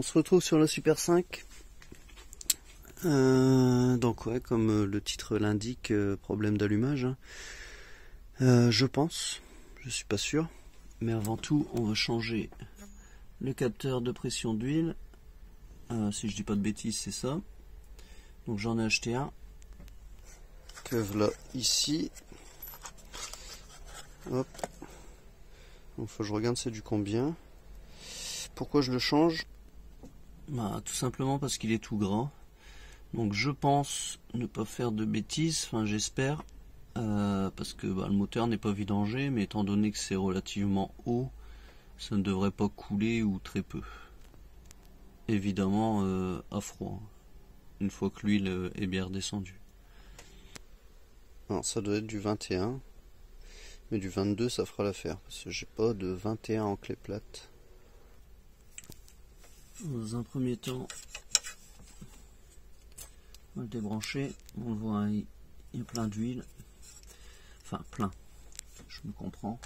On se retrouve sur la Super 5. Donc ouais, comme le titre l'indique, problème d'allumage. Je pense, je suis pas sûr. Mais avant tout, on va changer le capteur de pression d'huile. Si je dis pas de bêtises, c'est ça. Donc j'en ai acheté un. Que voilà ici. Hop. Donc faut que je regarde c'est du combien. Pourquoi je le change? Bah, tout simplement parce qu'il est tout gras. Donc je pense ne pas faire de bêtises, enfin j'espère, parce que le moteur n'est pas vidangé, mais étant donné que c'est relativement haut, ça ne devrait pas couler ou très peu. Évidemment à froid, une fois que l'huile est bien redescendue. Alors ça doit être du 21, mais du 22 ça fera l'affaire, parce que j'ai pas de 21 en clé plate. Dans un premier temps, on va le débrancher, on le voit, il y a plein d'huile, enfin plein, je me comprends.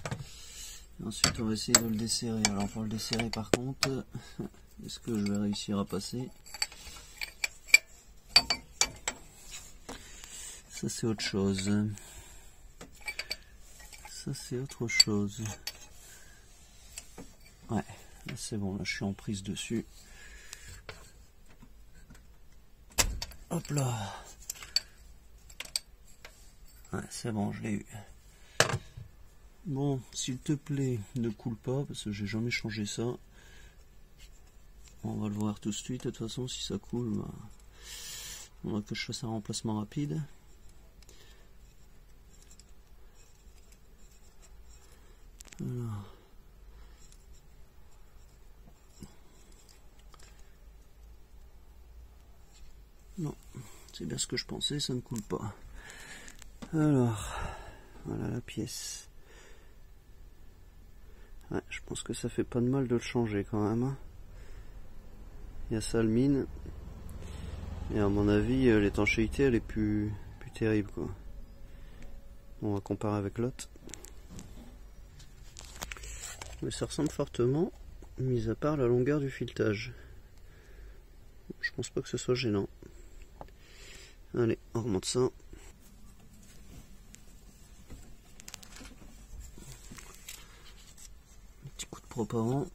Et ensuite on va essayer de le desserrer. Alors pour le desserrer par contre, est-ce que je vais réussir à passer? Ça c'est autre chose. Ça c'est autre chose. Ouais, là c'est bon, là je suis en prise dessus. Hop là. Ouais, c'est bon, je l'ai eu. Bon, s'il te plaît, ne coule pas, parce que j'ai jamais changé ça. On va le voir tout de suite. De toute façon, si ça coule, on va que je fasse un remplacement rapide. Alors. Non, c'est bien ce que je pensais, ça ne coule pas. Alors, voilà la pièce. Ouais, je pense que ça fait pas de mal de le changer quand même. Il y a ça le mine. Et à mon avis, l'étanchéité elle est plus terrible quoi. On va comparer avec l'autre. Mais ça ressemble fortement, mis à part la longueur du filetage. Je pense pas que ce soit gênant. Allez, on remonte ça. Un petit coup de propre avant.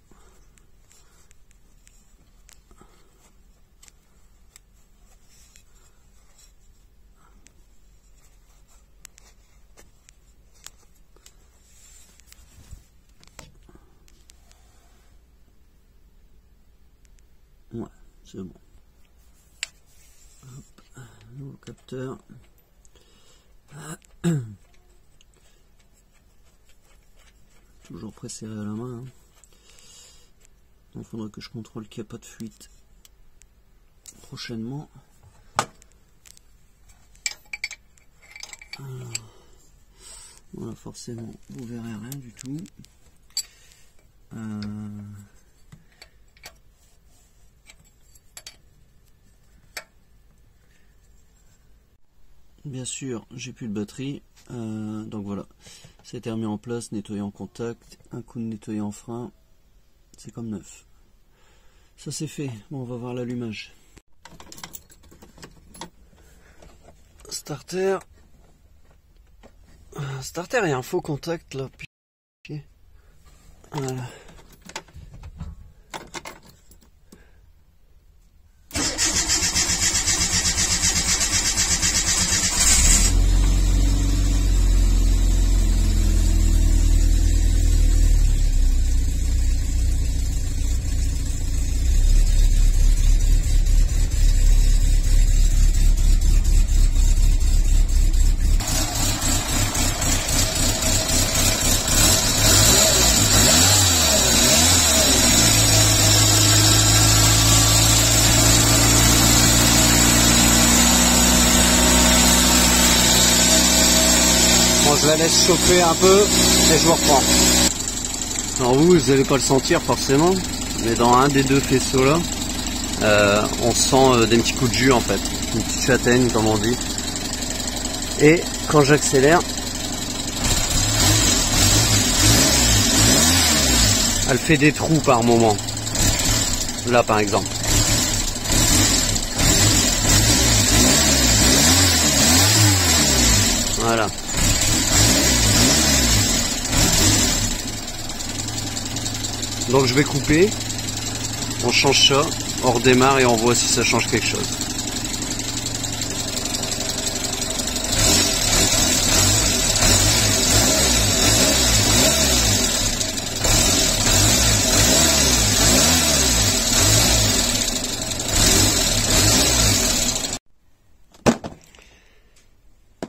Ouais, c'est bon. Hop, nouveau capteur. Toujours préserré à la main. Il faudra que je contrôle qu'il n'y a pas de fuite prochainement. Alors, voilà, forcément, vous verrez rien du tout. Bien sûr, j'ai plus de batterie, donc voilà, c'était remis en place, nettoyé en contact, un coup de nettoyé en frein, c'est comme neuf. Ça c'est fait, bon on va voir l'allumage. Starter, il y a un faux contact là, voilà. Bon, je la laisse chauffer un peu et je vous reprends. Alors vous n'allez pas le sentir forcément, mais dans un des deux faisceaux là, on sent des petits coups de jus en fait, une petite châtaigne comme on dit. Et quand j'accélère, elle fait des trous par moment. Là par exemple. Voilà. Donc je vais couper, on change ça, on redémarre et on voit si ça change quelque chose.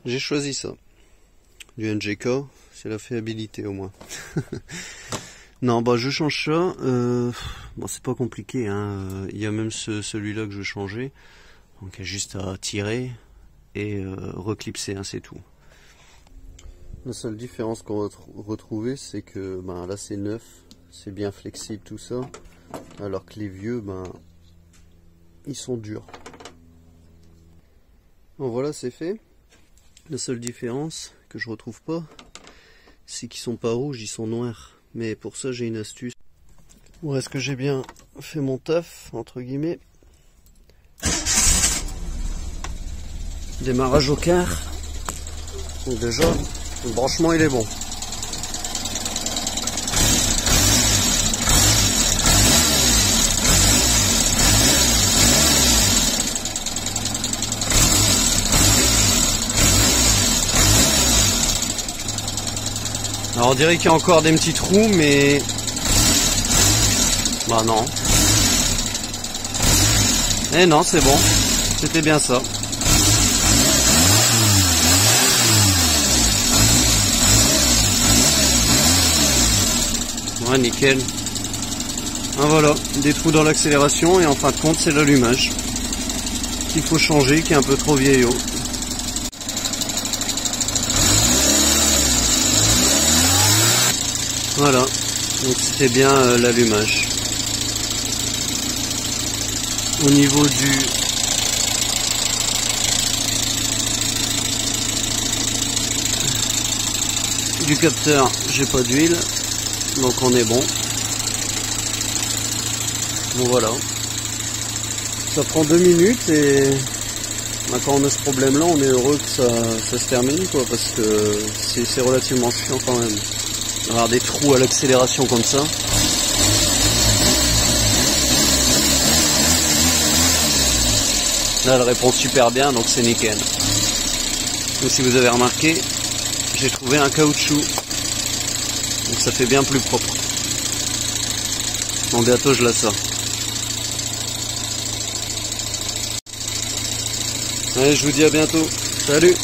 J'ai choisi ça, du NGK, c'est la fiabilité au moins. Non, bah je change ça. Bon, c'est pas compliqué, hein. Il y a même celui-là que je veux changer. Donc il y a juste à tirer et reclipser, hein, c'est tout. La seule différence qu'on va retrouver, c'est que ben là c'est neuf, c'est bien flexible tout ça, alors que les vieux, ben ils sont durs. Bon voilà, c'est fait. La seule différence que je retrouve pas, c'est qu'ils sont pas rouges, ils sont noirs. Mais pour ça j'ai une astuce. Bon, est-ce que j'ai bien fait mon taf entre guillemets? Démarrage au quart. Donc déjà, le branchement il est bon. Alors on dirait qu'il y a encore des petits trous, mais bah non. Eh non, c'est bon. C'était bien ça. Ouais, nickel. Ah, voilà, des trous dans l'accélération et en fin de compte c'est l'allumage qu'il faut changer, qui est un peu trop vieillot. Voilà, donc c'était bien l'allumage. Au niveau du capteur, j'ai pas d'huile, donc on est bon. Bon voilà. Ça prend 2 minutes et quand on a ce problème là, on est heureux que ça se termine, quoi, parce que c'est relativement chiant quand même. Avoir des trous à l'accélération comme ça. Là elle répond super bien, donc c'est nickel. Donc si vous avez remarqué, j'ai trouvé un caoutchouc, donc ça fait bien plus propre. Bon, bientôt je la sors. Allez, je vous dis à bientôt. Salut!